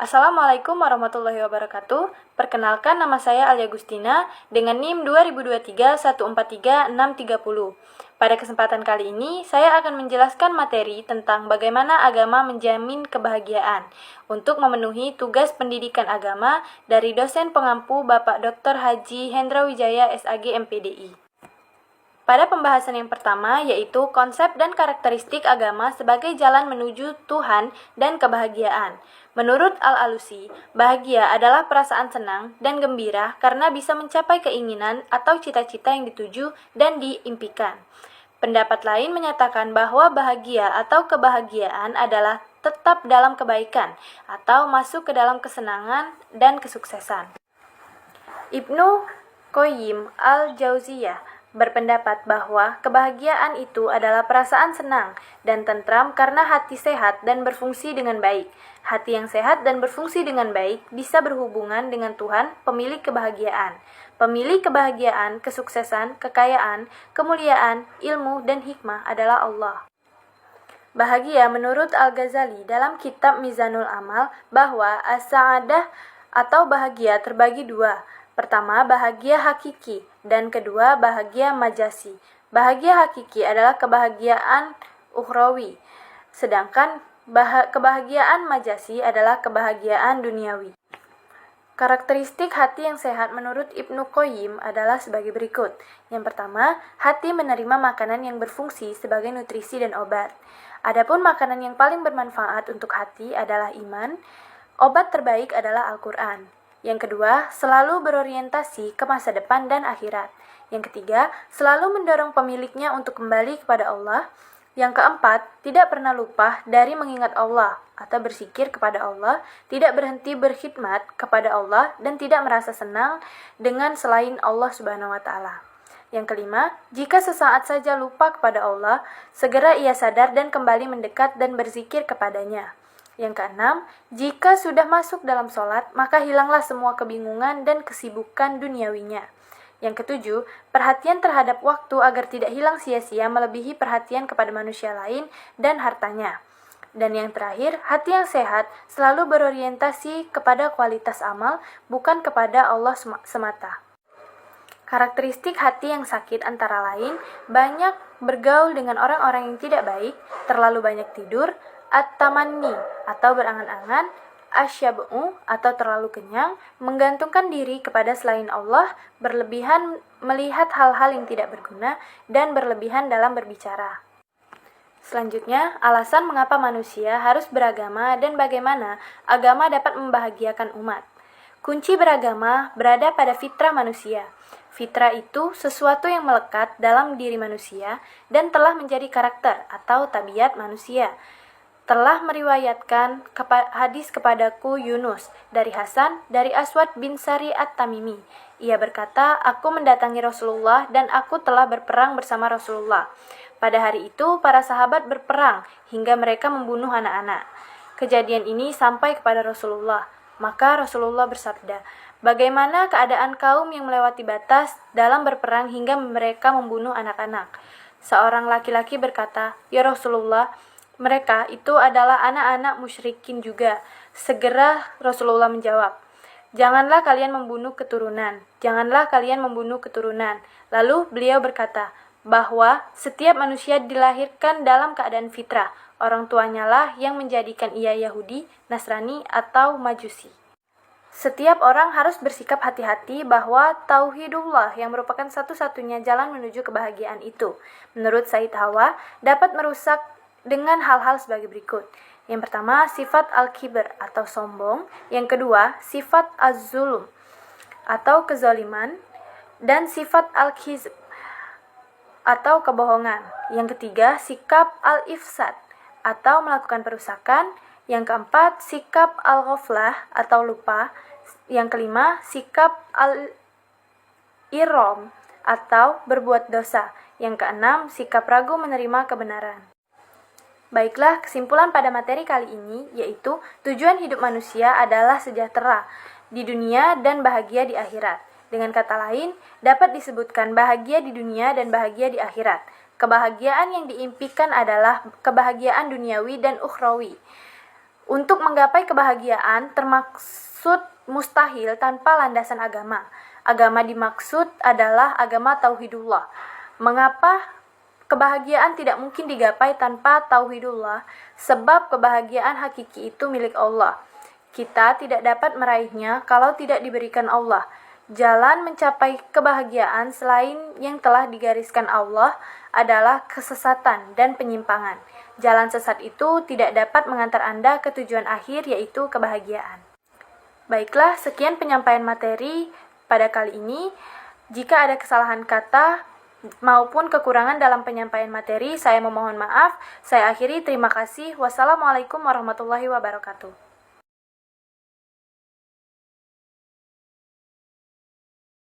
Assalamualaikum warahmatullahi wabarakatuh. Perkenalkan, nama saya Alia Gustina dengan NIM 2023143630. Pada kesempatan kali ini, saya akan menjelaskan materi tentang bagaimana agama menjamin kebahagiaan untuk memenuhi tugas pendidikan agama dari dosen pengampu Bapak Dr. Haji Hendra Wijaya SAG MPDI. Pada pembahasan yang pertama, yaitu konsep dan karakteristik agama sebagai jalan menuju Tuhan dan kebahagiaan. Menurut Al-Alusi, bahagia adalah perasaan senang dan gembira karena bisa mencapai keinginan atau cita-cita yang dituju dan diimpikan. Pendapat lain menyatakan bahwa bahagia atau kebahagiaan adalah tetap dalam kebaikan atau masuk ke dalam kesenangan dan kesuksesan. Ibnu Qayyim al-Jauziyah berpendapat bahwa kebahagiaan itu adalah perasaan senang dan tentram karena hati sehat dan berfungsi dengan baik. Hati yang sehat dan berfungsi dengan baik bisa berhubungan dengan Tuhan, pemilik kebahagiaan. Pemilik kebahagiaan, kesuksesan, kekayaan, kemuliaan, ilmu, dan hikmah adalah Allah. Bahagia menurut Al-Ghazali dalam kitab Mizanul Amal bahwa as-sa'adah atau bahagia terbagi dua. Pertama, bahagia hakiki, dan kedua, bahagia majasi. Bahagia hakiki adalah kebahagiaan ukhrawi, sedangkan kebahagiaan majasi adalah kebahagiaan duniawi. Karakteristik hati yang sehat menurut Ibnu Qayyim adalah sebagai berikut. Yang pertama, hati menerima makanan yang berfungsi sebagai nutrisi dan obat. Adapun makanan yang paling bermanfaat untuk hati adalah iman. Obat terbaik adalah Al-Quran. Yang kedua, selalu berorientasi ke masa depan dan akhirat. Yang ketiga, selalu mendorong pemiliknya untuk kembali kepada Allah. Yang keempat, tidak pernah lupa dari mengingat Allah atau berzikir kepada Allah, tidak berhenti berkhidmat kepada Allah, dan tidak merasa senang dengan selain Allah Subhanahu wa Ta'ala. Yang kelima, jika sesaat saja lupa kepada Allah, segera ia sadar dan kembali mendekat dan berzikir kepadanya. Yang keenam, jika sudah masuk dalam sholat, maka hilanglah semua kebingungan dan kesibukan duniawinya. Yang ketujuh, perhatian terhadap waktu agar tidak hilang sia-sia melebihi perhatian kepada manusia lain dan hartanya. Dan yang terakhir, hati yang sehat selalu berorientasi kepada kualitas amal, bukan kepada Allah semata. Karakteristik hati yang sakit antara lain, banyak bergaul dengan orang-orang yang tidak baik, terlalu banyak tidur, at-tamanni atau berangan-angan, asyab'u atau terlalu kenyang, menggantungkan diri kepada selain Allah, berlebihan melihat hal-hal yang tidak berguna, dan berlebihan dalam berbicara. Selanjutnya, alasan mengapa manusia harus beragama dan bagaimana agama dapat membahagiakan umat. Kunci beragama berada pada fitrah manusia. Fitrah itu sesuatu yang melekat dalam diri manusia dan telah menjadi karakter atau tabiat manusia. Telah meriwayatkan hadis kepadaku Yunus dari Hasan dari Aswad bin Sari at-Tamimi. Ia berkata, aku mendatangi Rasulullah dan aku telah berperang bersama Rasulullah. Pada hari itu para sahabat berperang hingga mereka membunuh anak-anak. Kejadian ini sampai kepada Rasulullah. Maka Rasulullah bersabda, bagaimana keadaan kaum yang melewati batas dalam berperang hingga mereka membunuh anak-anak? Seorang laki-laki berkata, ya Rasulullah, mereka itu adalah anak-anak musyrikin juga. Segera Rasulullah menjawab, janganlah kalian membunuh keturunan. Janganlah kalian membunuh keturunan. Lalu beliau berkata, bahwa setiap manusia dilahirkan dalam keadaan fitrah. Orang tuanya lah yang menjadikan ia Yahudi, Nasrani, atau Majusi. Setiap orang harus bersikap hati-hati bahwa tauhidullah yang merupakan satu-satunya jalan menuju kebahagiaan itu, menurut Said Hawa, dapat merusak dengan hal-hal sebagai berikut. Yang pertama, sifat al-kibr atau sombong. Yang kedua, sifat az-zulm atau kezaliman. Dan sifat al-kizb atau kebohongan. Yang ketiga, sikap al-ifsad atau melakukan perusakan. Yang keempat, sikap al-ghaflah atau lupa. Yang kelima, sikap al-irom atau berbuat dosa. Yang keenam, sikap ragu menerima kebenaran. Baiklah, kesimpulan pada materi kali ini yaitu tujuan hidup manusia adalah sejahtera di dunia dan bahagia di akhirat. Dengan kata lain, dapat disebutkan bahagia di dunia dan bahagia di akhirat. Kebahagiaan yang diimpikan adalah kebahagiaan duniawi dan ukhrawi. Untuk menggapai kebahagiaan termaksud mustahil tanpa landasan agama. Agama dimaksud adalah agama tauhidullah. Mengapa kebahagiaan tidak mungkin digapai tanpa tauhidullah? Sebab kebahagiaan hakiki itu milik Allah. Kita tidak dapat meraihnya kalau tidak diberikan Allah. Jalan mencapai kebahagiaan selain yang telah digariskan Allah adalah kesesatan dan penyimpangan. Jalan sesat itu tidak dapat mengantar Anda ke tujuan akhir, yaitu kebahagiaan. Baiklah, sekian penyampaian materi pada kali ini. Jika ada kesalahan kata maupun kekurangan dalam penyampaian materi, saya memohon maaf. Saya akhiri, terima kasih. Wassalamualaikum warahmatullahi wabarakatuh.